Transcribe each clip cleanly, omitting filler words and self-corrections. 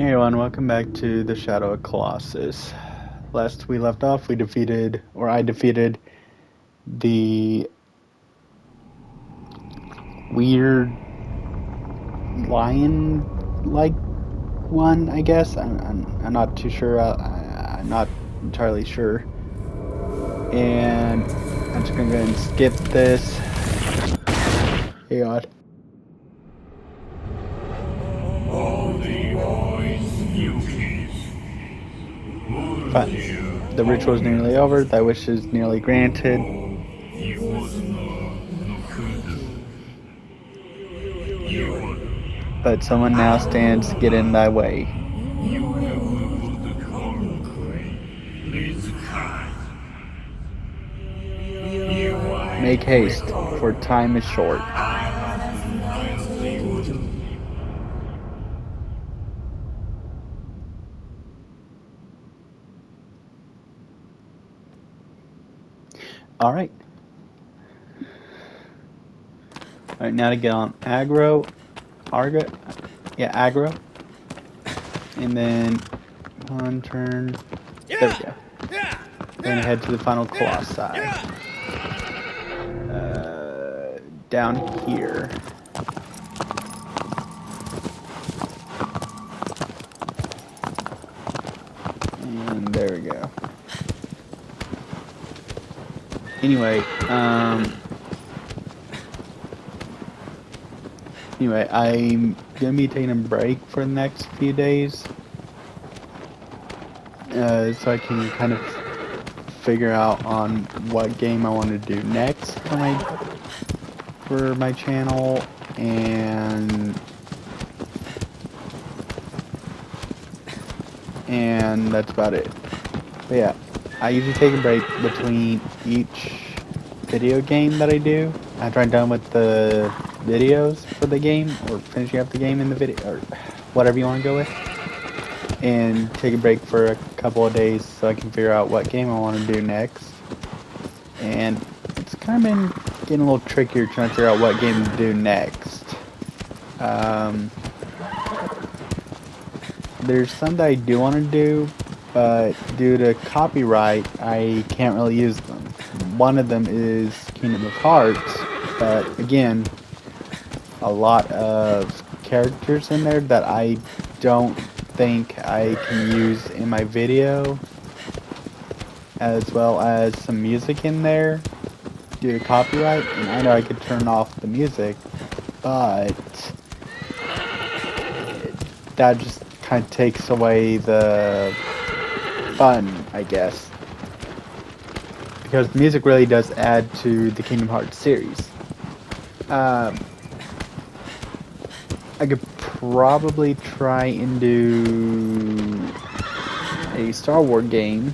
Hey everyone, welcome back to the Shadow of Colossus. Last we left off, I defeated the weird lion-like one, I guess. I'm not too sure. I'm not entirely sure. And I'm just gonna go ahead and skip this. Hey God. But the ritual is nearly over. Thy wish is nearly granted. But someone now stands to get in thy way. Make haste, for time is short. Alright. Alright, now to get on aggro. Aggro. And then one turn. There we go. Then head to the final colossi. Down here. And there we go. Anyway, I'm gonna be taking a break for the next few days, so I can kind of figure out on what game I want to do next for my channel, and that's about it. But yeah, I usually take a break between each video game that I do after I'm done with the videos for the game, or finishing up the game in the video, or whatever you want to go with, and take a break for a couple of days so I can figure out what game I want to do next. And it's kind of been getting a little trickier trying to figure out what game to do next. There's some that I do want to do, but due to copyright, I can't really use them. One of them is Kingdom of Hearts, but again, a lot of characters in there that I don't think I can use in my video, as well as some music in there due to copyright. And I know I could turn off the music, but that just kind of takes away the fun, I guess, because music really does add to the Kingdom Hearts series. I could probably try and do a Star Wars game.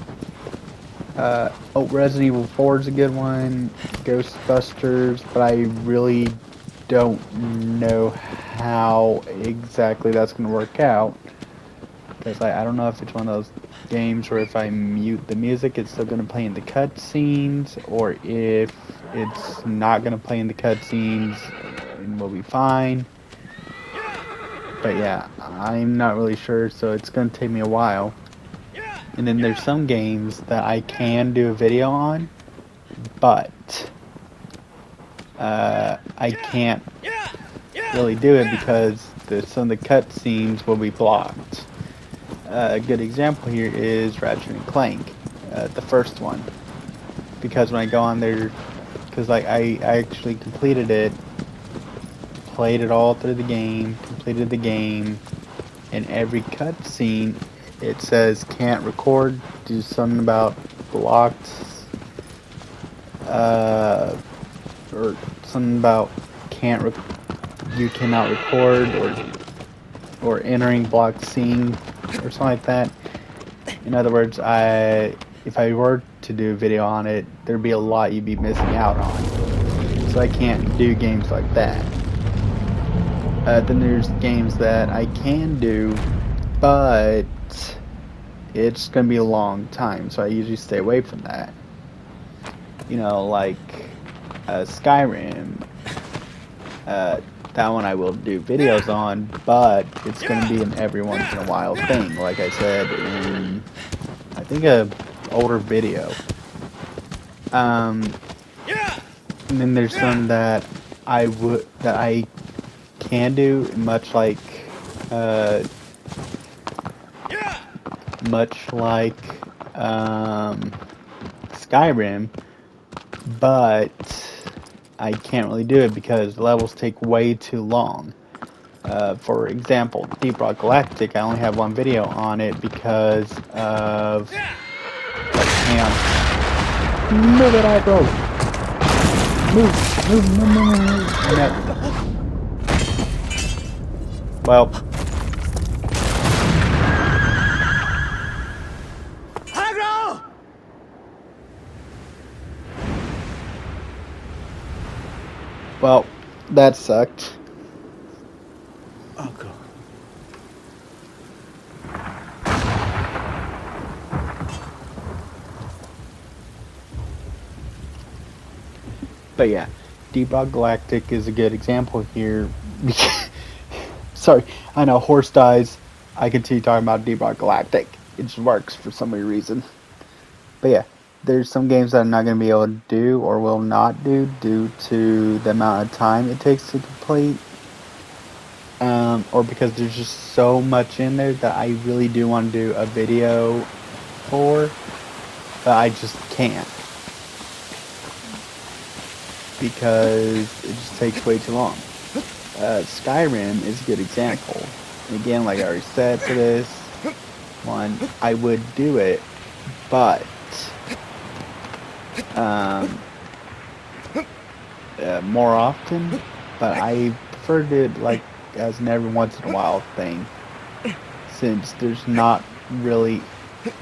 Resident Evil 4 is a good one. Ghostbusters, but I really don't know how exactly that's going to work out, because I don't know if it's one of those games where if I mute the music it's still going to play in the cutscenes, or if it's not going to play in the cutscenes and we'll be fine. But yeah, I'm not really sure, so it's going to take me a while. And then there's some games that I can do a video on, but I can't really do it because some of the cutscenes will be blocked. A good example here is Ratchet & Clank, the first one. Because when I go on there, because I actually completed it, played it all through the game, completed the game, and every cutscene it says can't record, do something about blocked, or something about you cannot record, or entering blocked scene, or something like that. In other words, if I were to do a video on it, there'd be a lot you'd be missing out on. So I can't do games like that. Then there's games that I can do, but it's gonna be a long time, so I usually stay away from that. You know, like Skyrim, that one I will do videos on, but it's going to be an every once in a while thing, like I said in, I think, a older video. And then there's some that I can do, uh, much like Skyrim, but I can't really do it because the levels take way too long. For example, Deep Rock Galactic, I only have one video on it because of... Hang on. Move it, bro! Move. No. Well... Well, that sucked. Oh, God. But yeah, Deep Rock Galactic is a good example here. Sorry, I know, horse dies. I continue talking about Deep Rock Galactic. It just works for some weird reason. But yeah, there's some games that I'm not going to be able to do or will not do due to the amount of time it takes to complete. Or because there's just so much in there that I really do want to do a video for, but I just can't. Because it just takes way too long. Skyrim is a good example. And again, like I already said for this one, I would do it, but more often, but I prefer to do it like as an every once in a while thing, since there's not really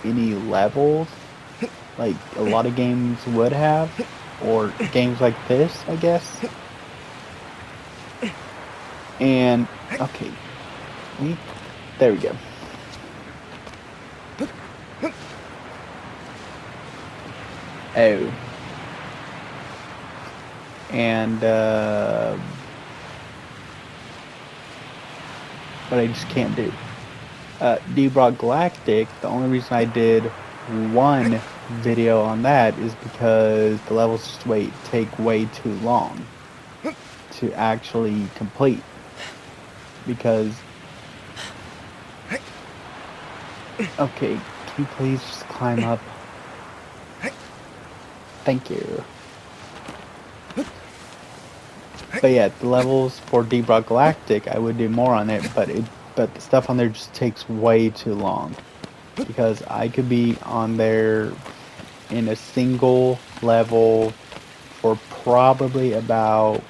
any levels like a lot of games would have, or games like this, I guess. And okay, there we go. Oh. And, but I just can't do. Deep Rock Galactic, the only reason I did one video on that is because the levels just take way too long to actually complete. Because, okay, can you please just climb up? Thank you. But yeah, the levels for Deep Rock Galactic, I would do more on it, but the stuff on there just takes way too long. Because I could be on there in a single level for probably about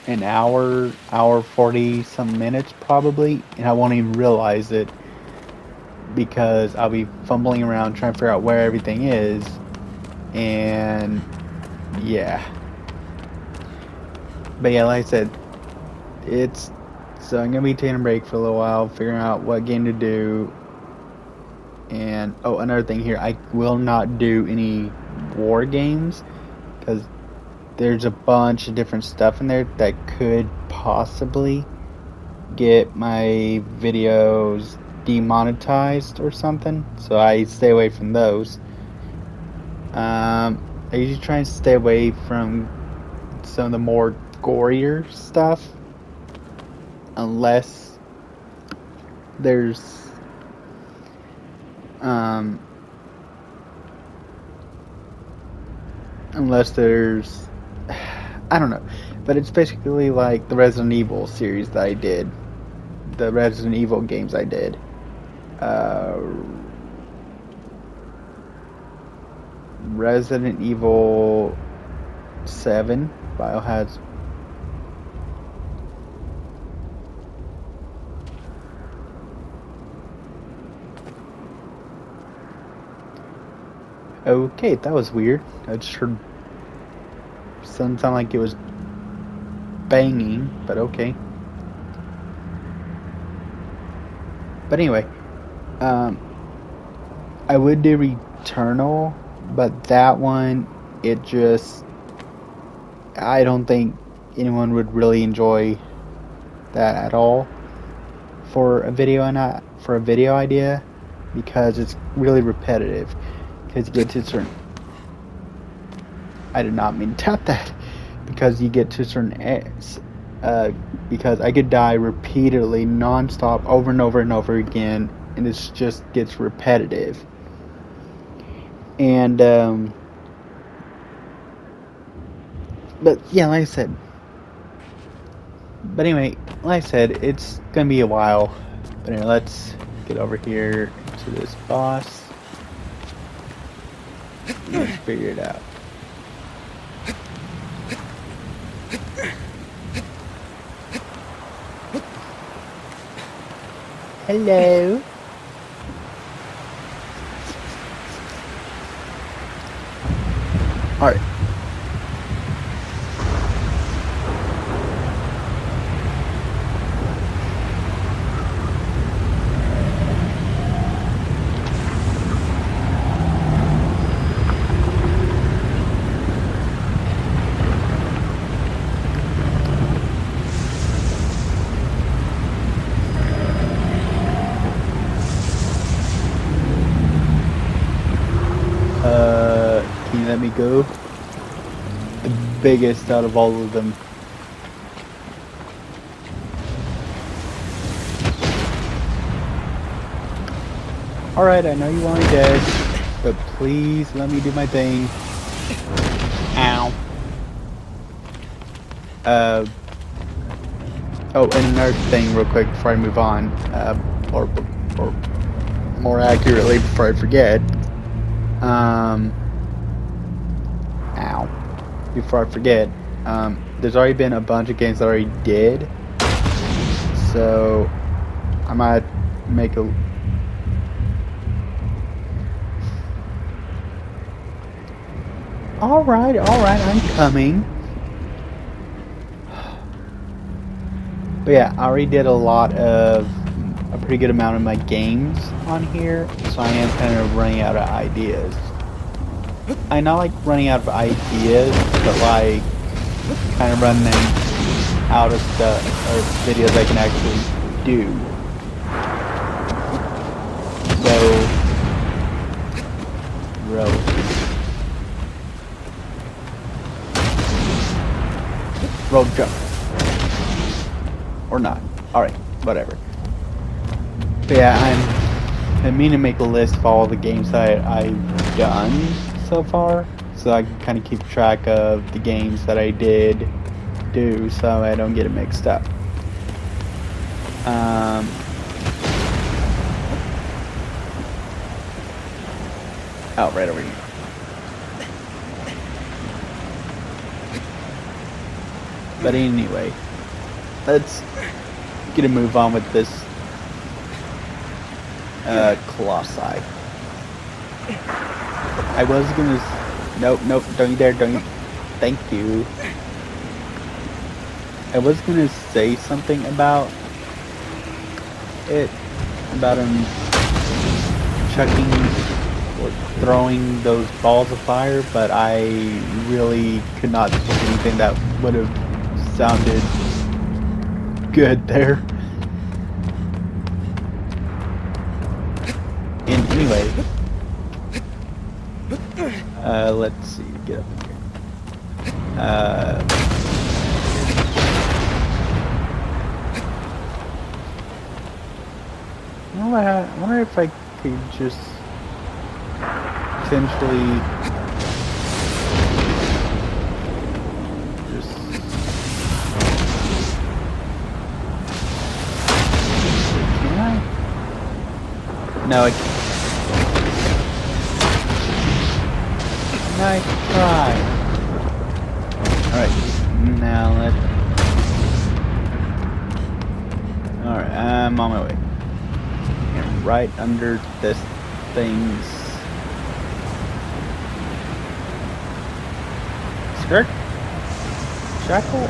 an hour 40 some minutes probably, and I won't even realize it because I'll be fumbling around trying to figure out where everything is, and yeah. But yeah, like I said, so I'm gonna be taking a break for a little while, figuring out what game to do. And oh, another thing here, I will not do any war games because there's a bunch of different stuff in there that could possibly get my videos demonetized or something, so I stay away from those. I usually try and stay away from some of the more gorier stuff unless there's I don't know, but it's basically like the Resident Evil series that I did, the Resident Evil games I did. Resident Evil 7 Biohazard. Okay, that was weird. I just heard something sound like it was banging, but okay. But anyway, I would do Returnal, but that one, I don't think anyone would really enjoy that at all for a video idea, because it's really repetitive. Because you get to certain, I did not mean to tap that. Because you get to certain because I could die repeatedly, non-stop, over and over and over again, and it just gets repetitive. And but yeah, like I said. But anyway, like I said, it's gonna be a while. But anyway, let's get over here to this boss. Let's figure it out. Hello. Alright. Can you let me go? The biggest out of all of them. Alright, I know you want me dead, but please let me do my thing. Ow. Oh, and another thing real quick before I move on, or more accurately before I forget. Ow. Before I forget, there's already been a bunch of games that I already did, so I might make a... Alright, I'm coming. But yeah, I already did a pretty good amount of my games on here, so I am kind of running out of ideas. I not like running out of ideas, but like kind of running out of stuff or videos I can actually do. So, road jump. Or not. Alright, whatever. But yeah, I mean to make a list of all the games that I've done so far, so I can kind of keep track of the games that I did do, so I don't get it mixed up. Oh, right over here. But anyway, let's get a move on with this colossi. I was gonna... Nope, don't you dare, don't you... Thank you. I was gonna say something about it, about him chucking or throwing those balls of fire, but I really could not think of anything that would have sounded good there. And anyway, let's see, get up here. I wonder if I could just potentially just... Can I? No, I can't. Nice try. Alright, now let's... Alright, I'm on my way. And right under this thing's... skirt? Shackle?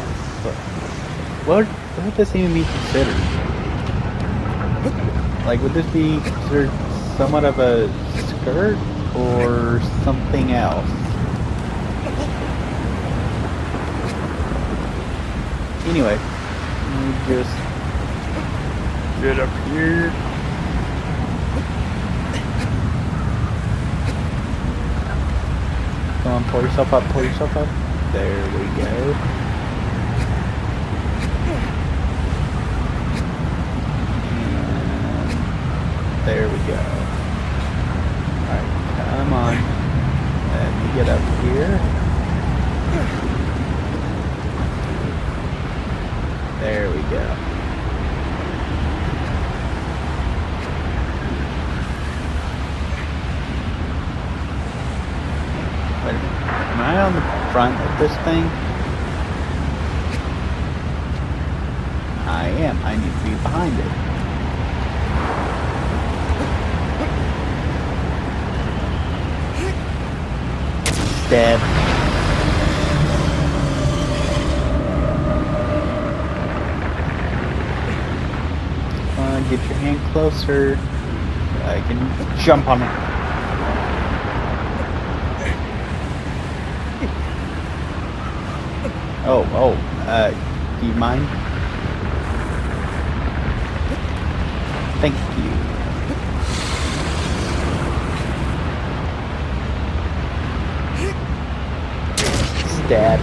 What would this even be considered? Like, would this be considered somewhat of a skirt or something else? Anyway, let me just get up here. Come on, pull yourself up, pull yourself up. There we go. And there we go. Alright, come on. Let me get up here. There we go. Wait a minute. Am I on the front of this thing? I am. I need to be behind it. Stab. Come on, get your hand closer. I can jump on it. Oh, do you mind? Thank you. Stab.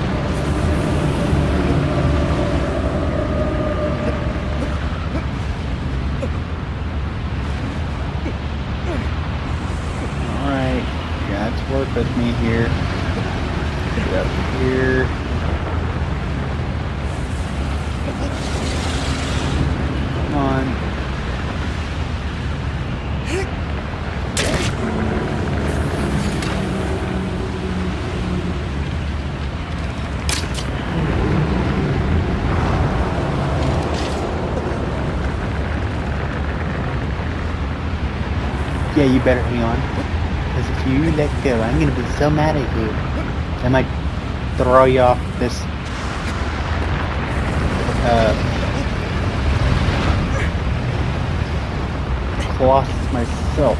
Alright, you got to work with me here. Get up here. Come on. Yeah, you better hang on. Because if you let go, I'm going to be so mad at you. I might throw you off this colossus myself.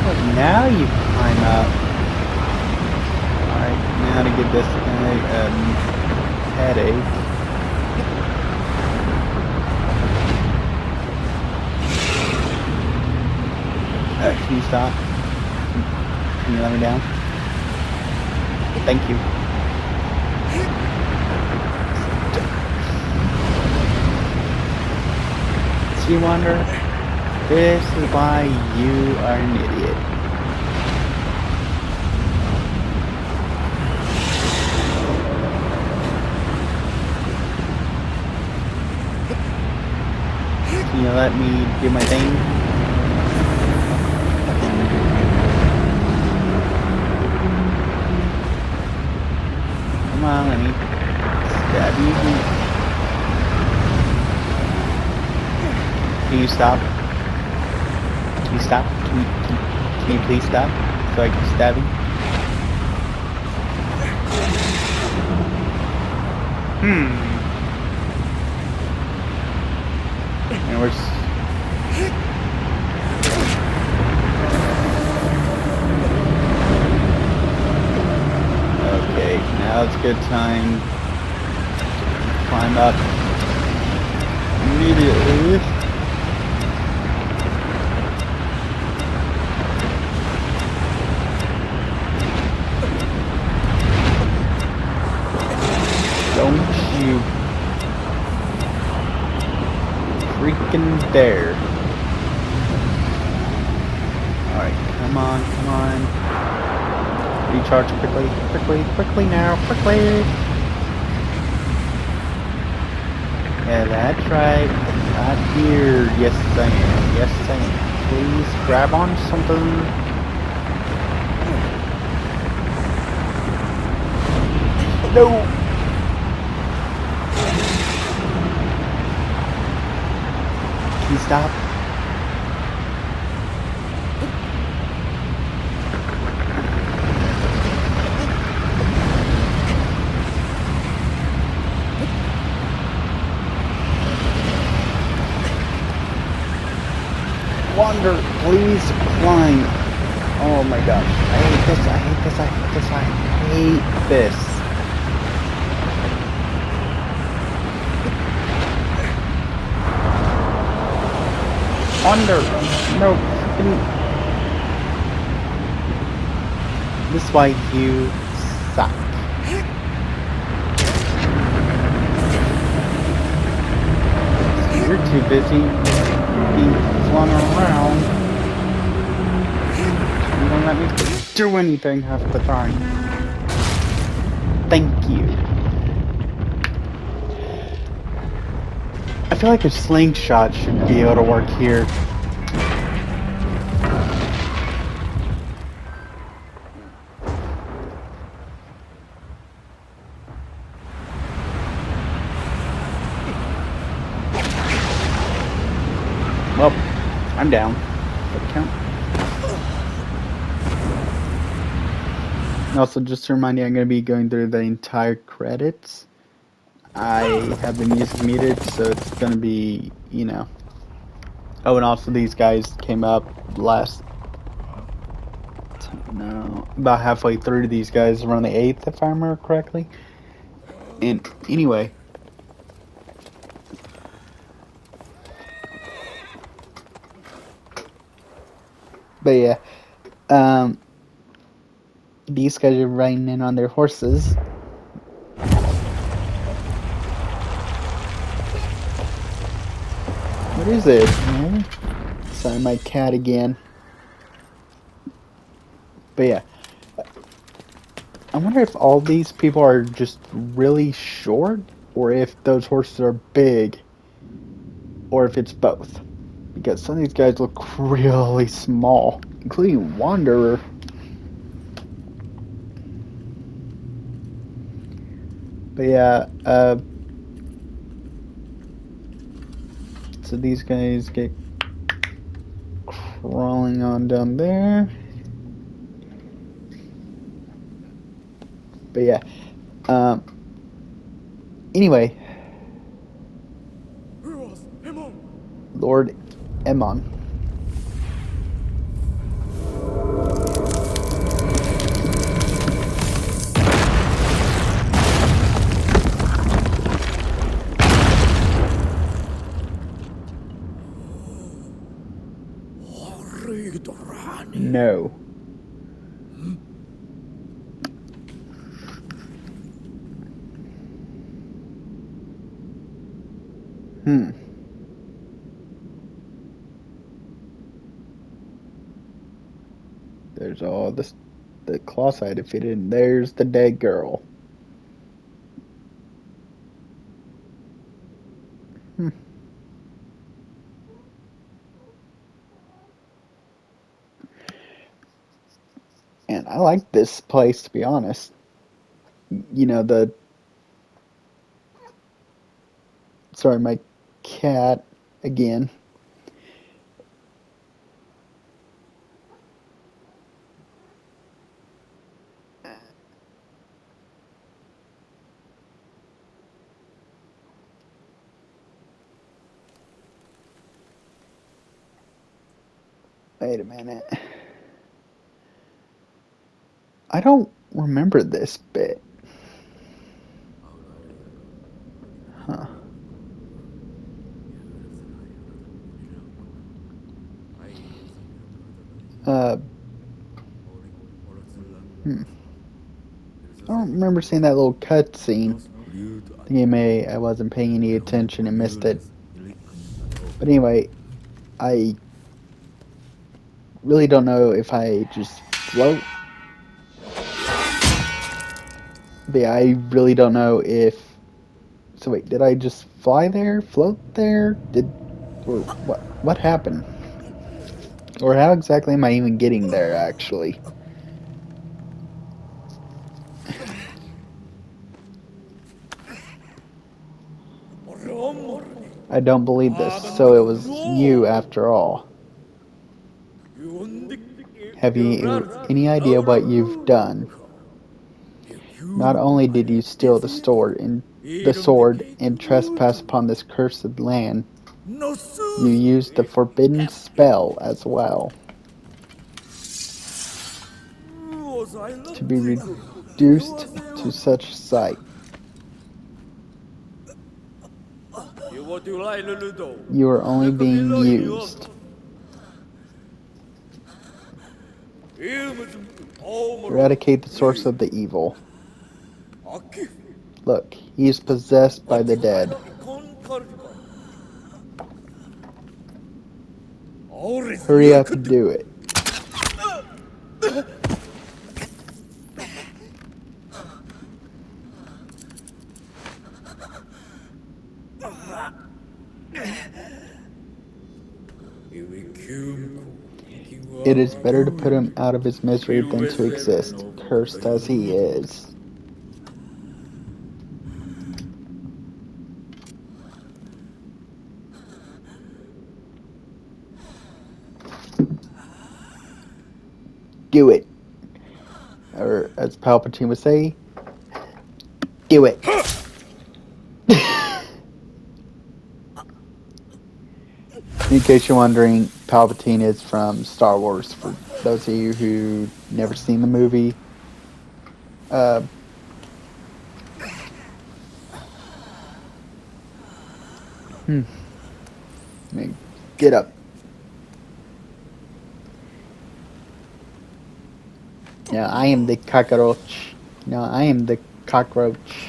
Well, now you climb up. Alright, now to get this guy headache. Can you stop? Can you let me down? Thank you. See, Wander? This is why you are an idiot. Can you let me do my thing? Come on, let me stab you. Can you stop? Can you stop? Can you please stop? So I can stab you? And we're okay, now it's a good time to climb up immediately. Don't you freaking dare. Alright, come on, come on. Recharge quickly, quickly now, quickly! Yeah, that's right. Not here. Yes, I am. Yes, I am. Please grab on something. No! Can you stop? Wander, please climb. Oh my gosh. I hate this, I hate this, I hate this, I hate this. Under. No. This is why you suck. You're too busy being flung around. You don't let me do anything half the time. Thank you. I feel like a slingshot should be able to work here. Well, I'm down. Does that count? And also, just to remind you, I'm going to be going through the entire credits. I have the music muted, so it's going to be, you know. Oh, and also these guys came up last... No, about halfway through these guys, around the 8th, if I remember correctly. And anyway... But yeah, these guys are riding in on their horses. What is it? Man? Sorry, my cat again. But yeah, I wonder if all these people are just really short, or if those horses are big, or if it's both. Because some of these guys look really small, including Wanderer. But yeah, so these guys get crawling on down there. But yeah, anyway, Lord Emon. No. There's all this, the colossus I defeated, and there's the dead girl. And I like this place, to be honest. You know, sorry, my cat again. Wait a minute. I don't remember this bit. Huh. I don't remember seeing that little cutscene. I think I wasn't paying any attention and missed it. But anyway, I really don't know if I just float. But yeah, I really don't know if... So wait, did I just fly there? Float there? Or what happened? Or how exactly am I even getting there, actually? I don't believe this, so it was you after all. Have you any idea what you've done? Not only did you steal the sword and trespass upon this cursed land, you used the forbidden spell as well. to be reduced to such sight. You are only being used. Eradicate the source of the evil. Look, he is possessed by the dead. Hurry up and do it. It is better to put him out of his misery than to exist, cursed as he is. Do it. Or, as Palpatine would say, do it. In case you're wondering, Palpatine is from Star Wars. For those of you who never seen the movie, I mean, get up. Yeah, I am the cockroach. No, I am the cockroach.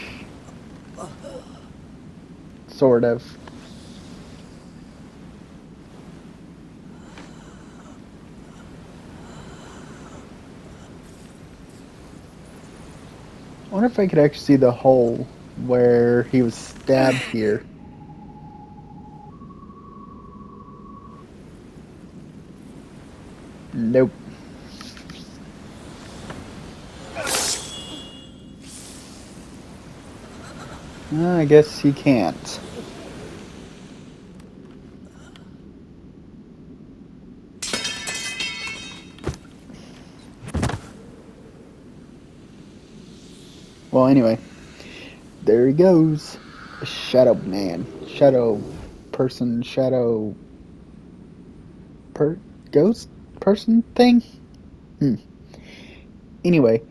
Sort of. I wonder if I could actually see the hole where he was stabbed here. Nope. I guess he can't. Well, anyway, there he goes. Shadow man. Shadow person. Shadow ghost person thing? Anyway,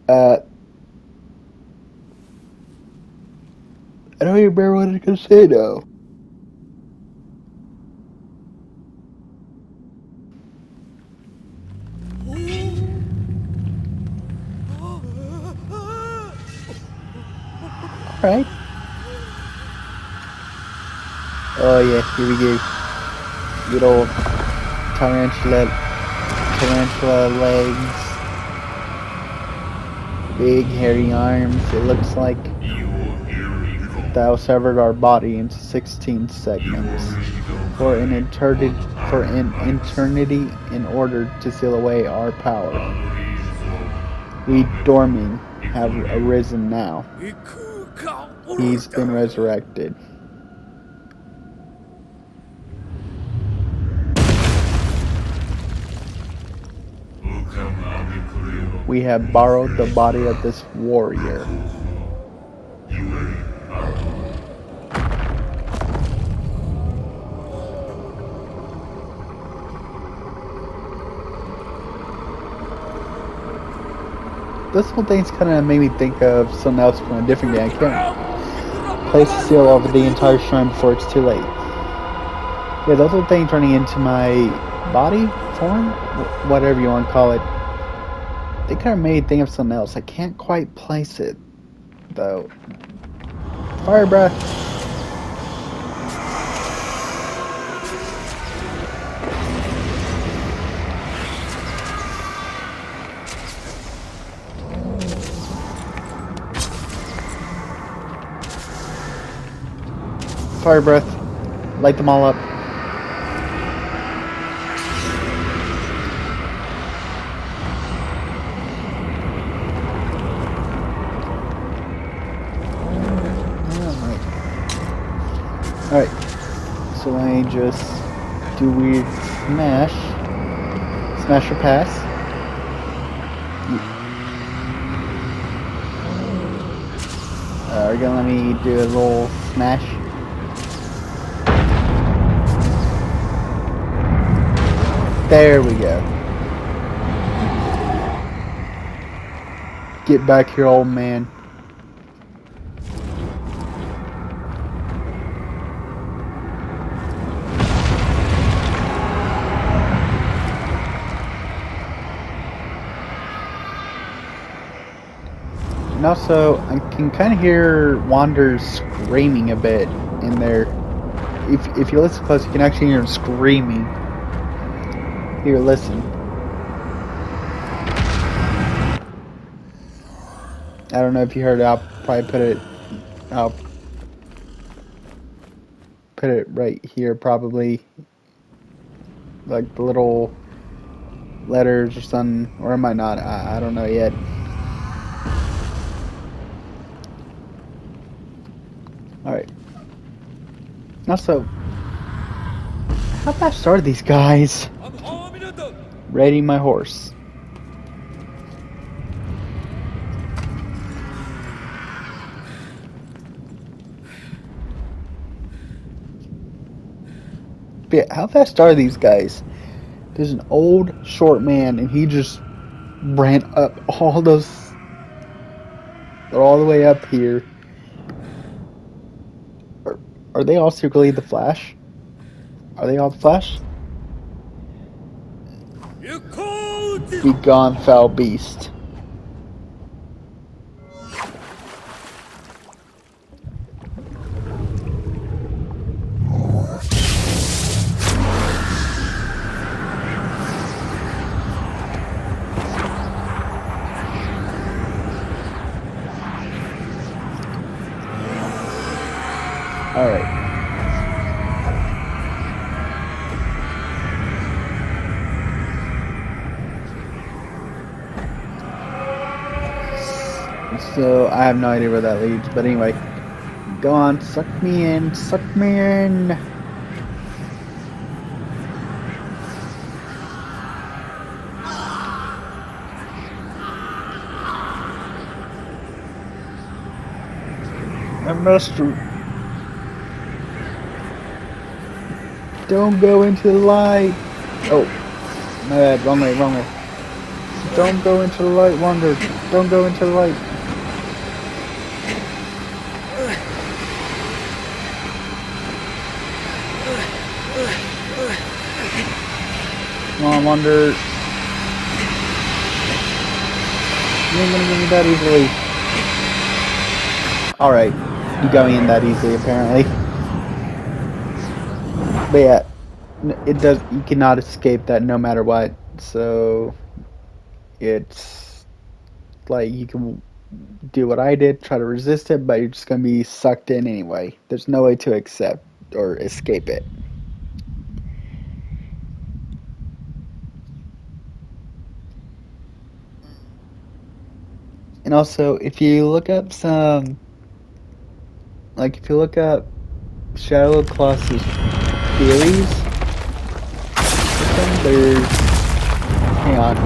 I don't even remember what I was going to say now. Alright. Oh yeah, here we go. Good old tarantula legs. Big hairy arms. It looks like thou severed our body into 16 segments for an eternity in order to seal away our power. We dorming have arisen now. He's been resurrected. We have borrowed the body of this warrior. This whole thing's kind of made me think of something else from a different game. I can't place the seal over the entire shrine before it's too late. Yeah, those little things running into my body, form, whatever you want to call it. They kind of made me think of something else. I can't quite place it, though. Fire breath. Fire breath. Light them all up. Alright, so I just do weird smash or pass. Are you gonna let me do a little smash? There we go. Get back here, old man. And also, I can kind of hear Wander screaming a bit in there. If you listen close, you can actually hear him screaming. Here, listen. I don't know if you heard it. I'll probably put it. I'll put it right here, probably like the little letters or something, or it might not. I don't know yet. All right. Also, how fast are these guys? Ready my horse. But yeah, how fast are these guys? There's an old short man, and he just ran up all those. They're all the way up here. Are, are they all secretly the Flash? Are they all the Flash? Be gone, foul beast. Alright. So, I have no idea where that leads, but anyway. Go on, suck me in, suck me in. I must. Don't go into the light. Oh, my bad, wrong way, wrong way. Don't go into the light, Wander. Don't go into the light. Come on, Wander. You ain't gonna get me that easily. Alright, you got me in that easily, apparently. But yeah, it does. You cannot escape that no matter what. So it's like you can do what I did, try to resist it, but you're just gonna be sucked in anyway. There's no way to accept or escape it. And also, if you look up if you look up Shadow Colossus theories, there's, hang on.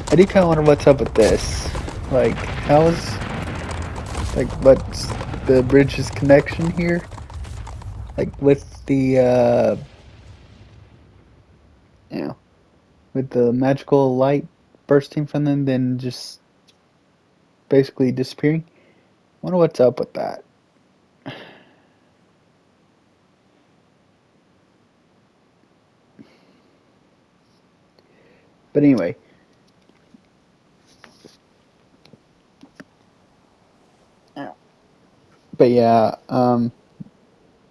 I do kind of wonder what's up with this. Like, what's the bridge's connection here? Like, with the, you know, with the magical light bursting from them, then just basically disappearing. Wonder what's up with that. But anyway. But yeah,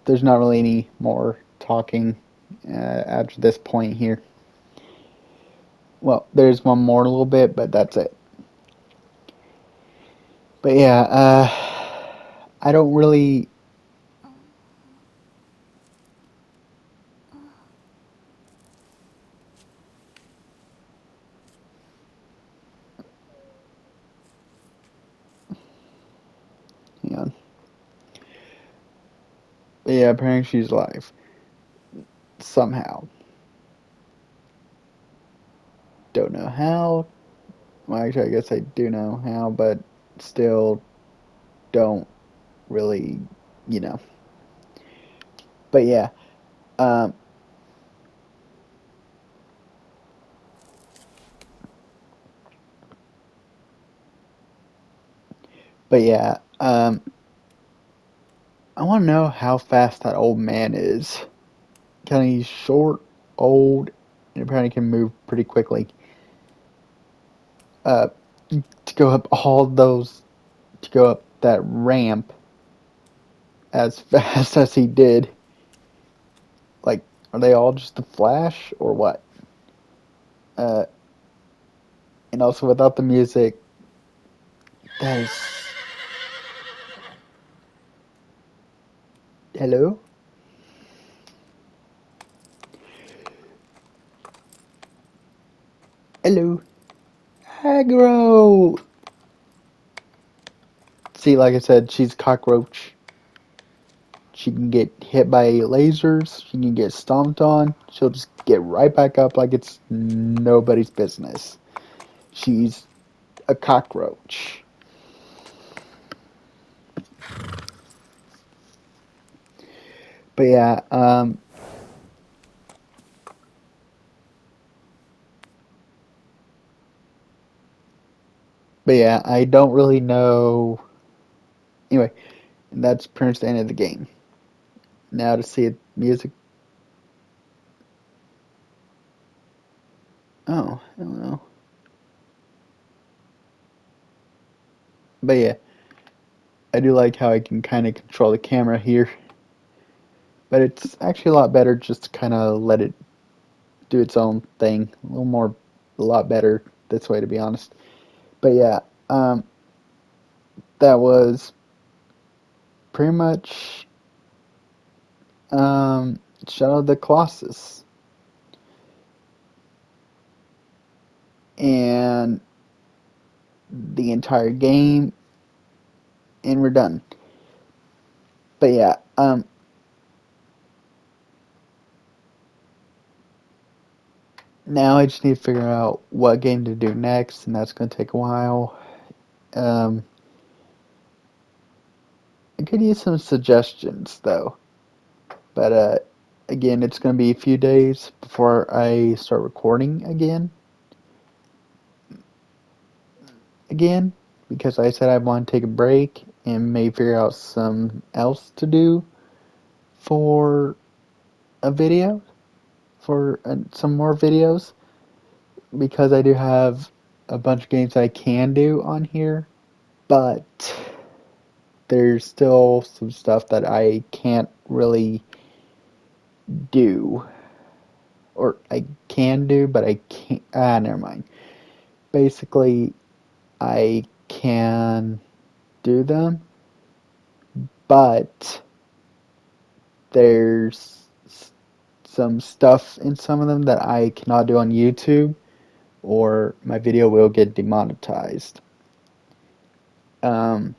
there's not really any more talking after this point here. Well, there's one more a little bit, but that's it. But yeah, I don't really. Hang on. But yeah, apparently she's alive. Somehow. Don't know how. Well, actually, I guess I do know how, but still, don't really, you know. But yeah, um, but yeah, I want to know how fast that old man is. Kind of he's short, old, and apparently can move pretty quickly. Uh, to go up all those, to go up that ramp as fast as he did. Like, are they all just the Flash or what? Uh, and also without the music, that is. Hello? Hello? Aggro! See, like I said, she's a cockroach. She can get hit by lasers. She can get stomped on. She'll just get right back up like it's nobody's business. She's a cockroach. But yeah, I don't really know. Anyway, that's pretty much the end of the game. Now to see music. Oh, I don't know. But yeah, I do like how I can kind of control the camera here. But it's actually a lot better just to kind of let it do its own thing. A little more, a lot better this way, to be honest. But yeah, that was pretty much Shadow of the Colossus. And the entire game, and we're done. But yeah, now I just need to figure out what game to do next, and that's going to take a while. Um, I could use some suggestions though, but again, it's going to be a few days before I start recording again, because I said I want to take a break and maybe figure out some else to do for a video, for some more videos, because I do have a bunch of games I can do on here, but there's still some stuff that I can't really do. Or I can do, but I can't. Never mind. Basically, I can do them, but there's some stuff in some of them that I cannot do on YouTube, or my video will get demonetized. Um,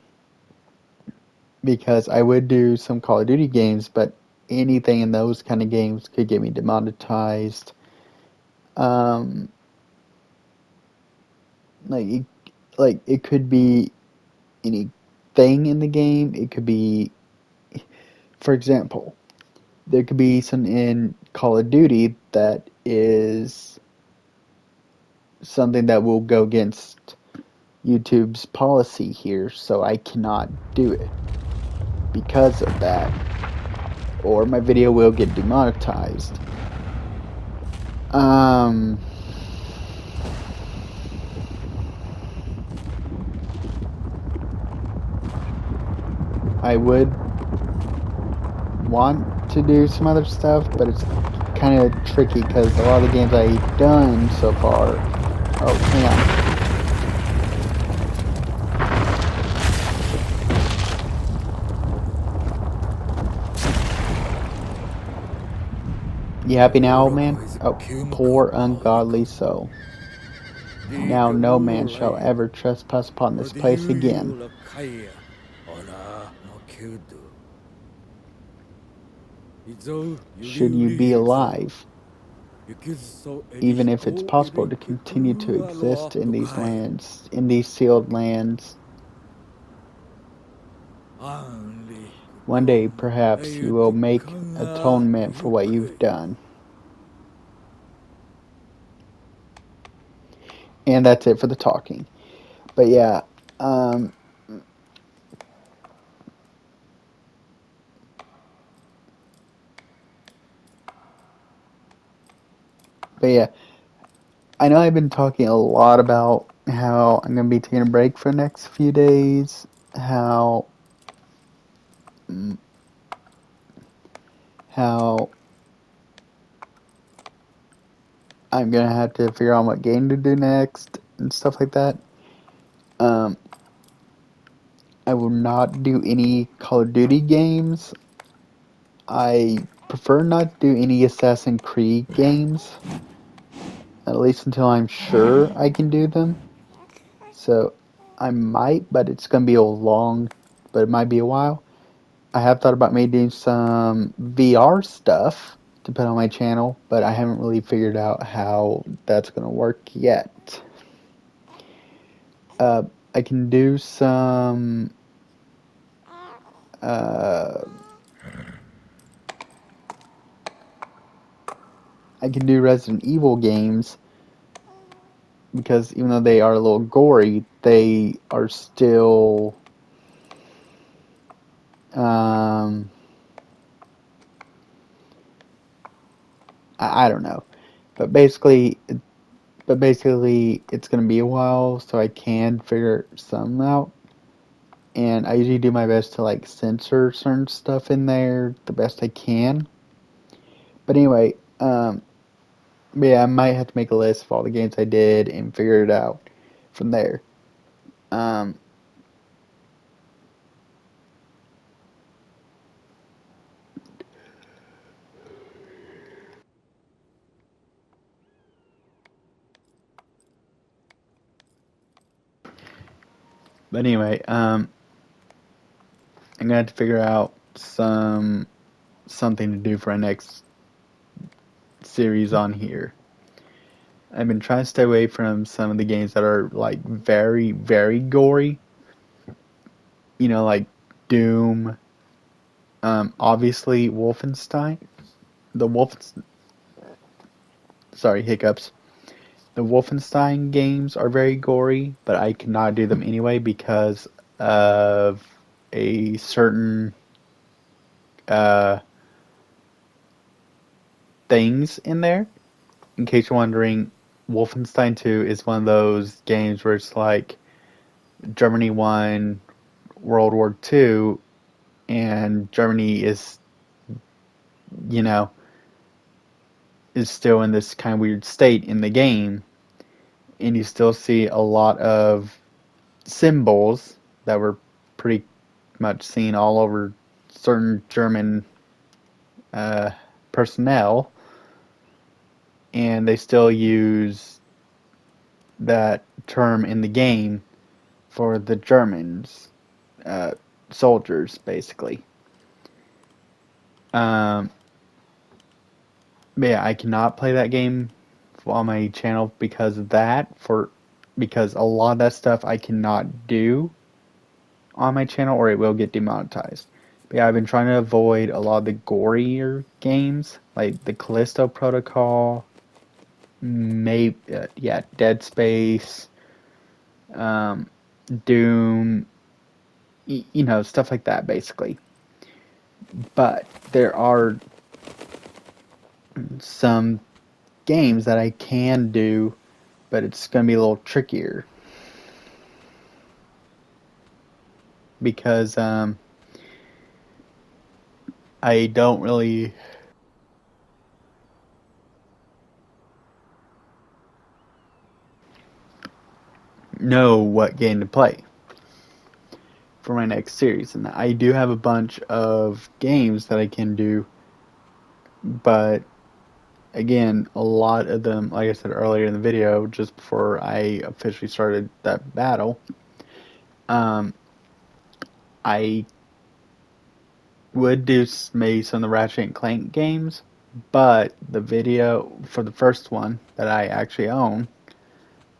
because I would do some Call of Duty games, but anything in those kind of games could get me demonetized. Um, like it could be anything in the game. It could be, for example, there could be something in Call of Duty that is something that will go against YouTube's policy here, so I cannot do it because of that, or my video will get demonetized. I would want to do some other stuff, but it's kind of tricky because a lot of the games I've done so far. Oh, hang on. You happy now, old man? Oh, poor ungodly soul. Now no man shall ever trespass upon this place again. Should you be alive, even if it's possible to continue to exist in these lands, in these sealed lands, One day, perhaps, you will make atonement for what you've done. And that's it for the talking. But yeah, um, but yeah, I know I've been talking a lot about how I'm gonna be taking a break for the next few days, how how I'm gonna have to figure out what game to do next and stuff like that. Um, I will not do any Call of Duty games. I prefer not to do any Assassin's Creed games, at least until I'm sure I can do them. So I might, but it's gonna be but it might be a while. I have thought about maybe doing some VR stuff to put on my channel, but I haven't really figured out how that's gonna work yet. Uh, I can do some uh, I can do Resident Evil games because even though they are a little gory, they are still um, I don't know, but basically it's gonna be a while, so I can figure some out. And I usually do my best to like censor certain stuff in there the best I can. But anyway, yeah, I might have to make a list of all the games I did and figure it out from there. Um, but anyway, I'm gonna have to figure out something to do for our next series on here. I've been trying to stay away from some of the games that are like very, very gory. You know, like Doom. Obviously Wolfenstein. The Wolf. Sorry, hiccups. The Wolfenstein games are very gory, but I cannot do them anyway because of a certain uh, things in there. In case you're wondering, Wolfenstein 2 is one of those games where it's like Germany won World War II and Germany is, you know, is still in this kind of weird state in the game, and you still see a lot of symbols that were pretty much seen all over certain German uh, personnel, and they still use that term in the game for the Germans, uh, soldiers, basically. Um, but yeah, I cannot play that game on my channel because of that. Because a lot of that stuff I cannot do on my channel, or it will get demonetized. But yeah, I've been trying to avoid a lot of the gorier games, like the Callisto Protocol, maybe yeah, Dead Space, um, Doom, you know, stuff like that, basically. But there are some games that I can do, but it's going to be a little trickier because I don't really know what game to play for my next series. And I do have a bunch of games that I can do, but again, a lot of them, like I said earlier in the video, just before I officially started that battle, um, I would do maybe some of the Ratchet and Clank games, but the video for the first one that I actually own,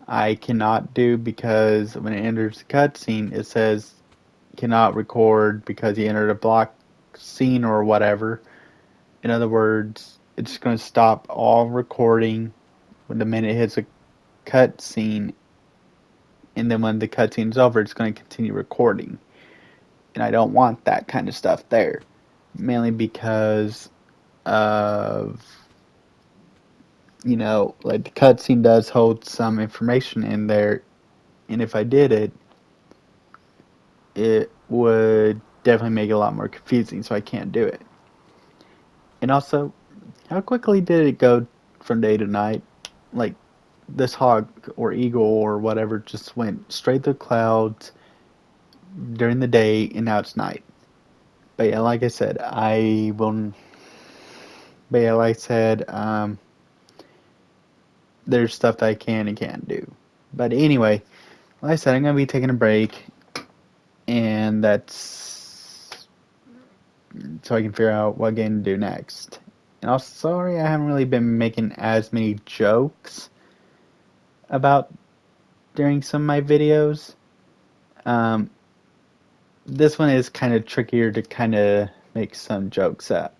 I cannot do because when it enters the cutscene, it says cannot record because he entered a block scene or whatever. In other words, it's going to stop all recording when the minute hits a cut scene, and then when the cutscene is over, it's going to continue recording. And I don't want that kind of stuff there, mainly because of, like the cutscene does hold some information in there, and if I did it, it would definitely make it a lot more confusing, so I can't do it. And also, how quickly did it go from day to night? Like, this hawk or eagle or whatever just went straight through clouds during the day, and now it's night. But yeah, like I said, I will. But yeah, like I said, there's stuff that I can and can't do. But anyway, like I said, I'm gonna be taking a break, and that's so I can figure out what game to do next. And also, sorry, I haven't really been making as many jokes about during some of my videos. Um, this one is kind of trickier to kind of make some jokes at,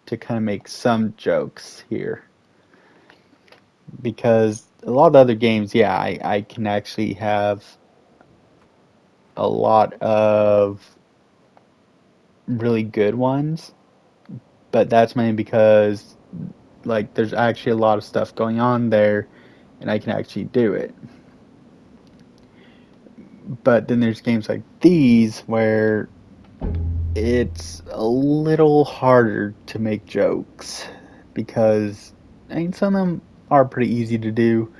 to kind of make some jokes here. Because a lot of the other games, yeah, I can actually have a lot of really good ones, but that's mainly because like there's actually a lot of stuff going on there and I can actually do it. But then there's games like these where it's a little harder to make jokes because I mean some of them are pretty easy to do,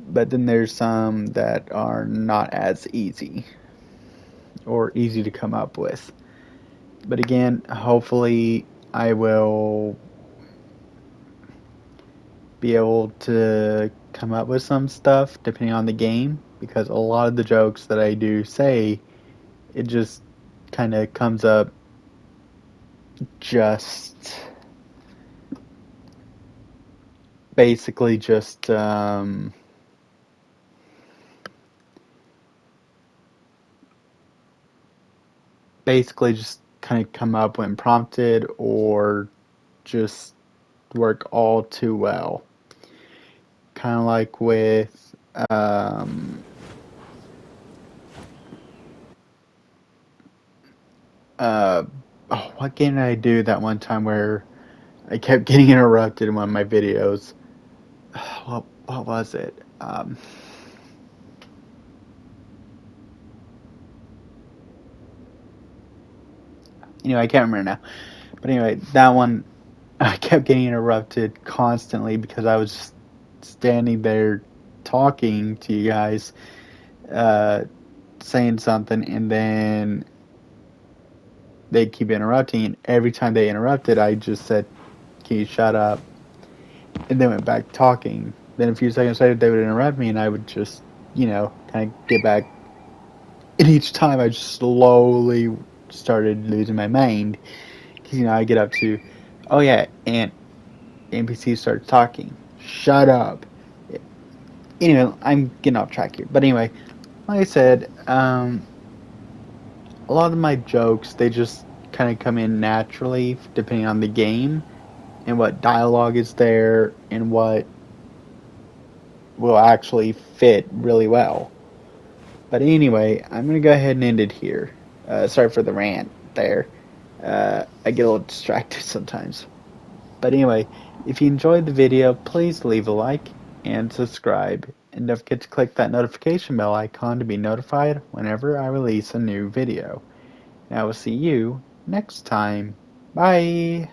but then there's some that are not as easy or easy to come up with. But again, hopefully I will be able to come up with some stuff depending on the game because a lot of the jokes that I do say, it just kind of comes up just basically just kind of come up when prompted or just work all too well. Kind of like with uh, oh, what game did I do that one time where I kept getting interrupted in one of my videos? What was it? Anyway, I can't remember now. But anyway, that one I kept getting interrupted constantly because I was just standing there talking to you guys, uh, saying something, and then they keep interrupting. And every time they interrupted, I just said, "Can you shut up?" And then went back talking. Then a few seconds later, they would interrupt me, and I would just, kind of get back. And each time, I just slowly started losing my mind because I get up to, oh yeah, and NPC starts talking. Shut up. Anyway, I'm getting off track here. But anyway, like I said, a lot of my jokes, they just kind of come in naturally depending on the game and what dialogue is there and what will actually fit really well. But anyway, I'm going to go ahead and end it here. Sorry for the rant there. I get a little distracted sometimes. But anyway, if you enjoyed the video, please leave a like and subscribe. And don't forget to click that notification bell icon to be notified whenever I release a new video. And I will see you next time. Bye!